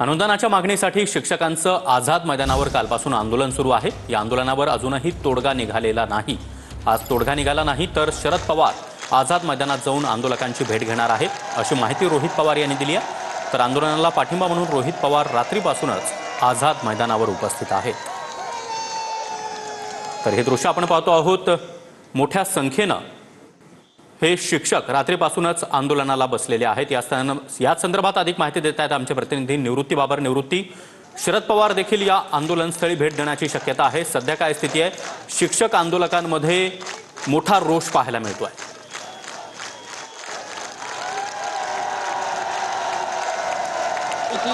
अनुदानाच्या मागणीसाठी शिक्षकांचं आझाद मैदानावर कालपासून आंदोलन सुरू आहे। या आंदोलनावर अजूनही तोडगा निघालेला नाही। आज तोडगा निघाला नाही तर शरद पवार आझाद मैदानात जाऊन आंदोलकांची भेट घेणार आहेत, अशी माहिती रोहित पवार यांनी दिली आहे। तर आंदोलनाला पाठिंबा म्हणून रोहित पवार रात्रीपासूनच आझाद मैदानावर उपस्थित आहेत। तर हे दृश्य आपण पाहतो आहोत। मोठ्या संख्येने हे शिक्षक रात्रीपासूनच आंदोलनाला बसलेले आहेत। या संदर्भात अधिक माहिती देत आहेत आमचे प्रतिनिधी निवृत्ती बाबर। निवृत्ती, शरद पवार देखील या आंदोलनस्थळी भेट देण्याची शक्यता आहे। सध्या काय स्थिती आहे? शिक्षक आंदोलकांमध्ये मोठा रोष पाहायला मिळतोय।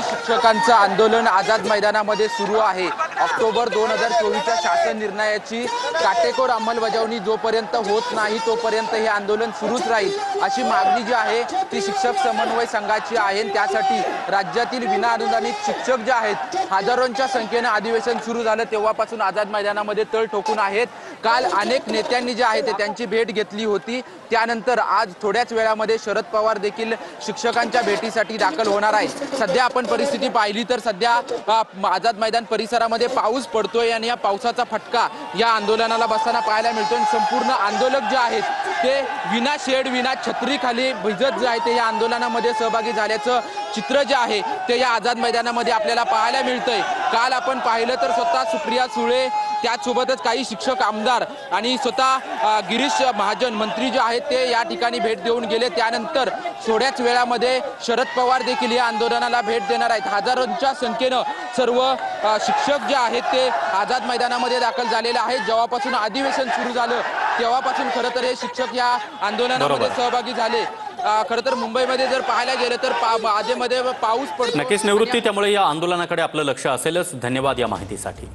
शिक्षकांचं आंदोलन आझाद मैदानामध्ये सुरू आहे। ऑक्टोबर 2024च्या शासन निर्णयाची काटेकोर अंमलबजावणी जोपर्यंत होत नाही तोपर्यंत हे आंदोलन सुरूच राहील, अशी मागणी जी आहे ती शिक्षक समन्वय संघाची आहे। त्यासाठी राज्यातील विनाअनुदानित शिक्षक जे आहेत हजारोंच्या संख्येने अधिवेशन सुरू झालं तेव्हापासून आझाद मैदानामध्ये तळ ठोकून आहेत। काल अनेक नेत्यांनी जे आहे ते त्यांची भेट घेतली होती। त्यानंतर आज थोड्याच वेळामध्ये शरद पवार देखील शिक्षकांच्या भेटीसाठी दाखल होणार आहेत। सध्या आपण परिस्थिती पाहिली तर सध्या आझाद मैदान परिसरामध्ये पाऊस पडतोय आणि या पावसाचा फटका या आंदोलनाला बसताना पाहायला मिळतोय। संपूर्ण आंदोलक जे आहेत ते विना शेड विना छत्री खाली भिजत जे आहे ते या आंदोलनामध्ये सहभागी झाल्याचं चित्र जे आहे ते या आझाद मैदानामध्ये आपल्याला पाहायला मिळतंय। काल आपण पाहिलं तर स्वतः सुप्रिया सुळे, त्याचसोबतच काही शिक्षक आमदार आणि स्वतः गिरीश महाजन मंत्री जे आहेत ते या ठिकाणी भेट देऊन गेले। त्यानंतर थोड्याच वेळामध्ये शरद पवार देखील या आंदोलनाला भेट देणार आहेत। हजारोंच्या संख्येनं सर्व शिक्षक जे आहेत ते आझाद मैदानामध्ये दाखल झालेले आहेत। जेव्हापासून अधिवेशन सुरू झालं तेव्हापासून खरं तर हे शिक्षक या आंदोलनामध्ये सहभागी झाले। खरं तर मुंबईमध्ये जर पाहायला गेलं तर आधेमध्ये पाऊस पडतो। नक्कीच निवृत्ती, त्यामुळे या आंदोलनाकडे आपलं लक्ष असेलच। धन्यवाद या माहितीसाठी।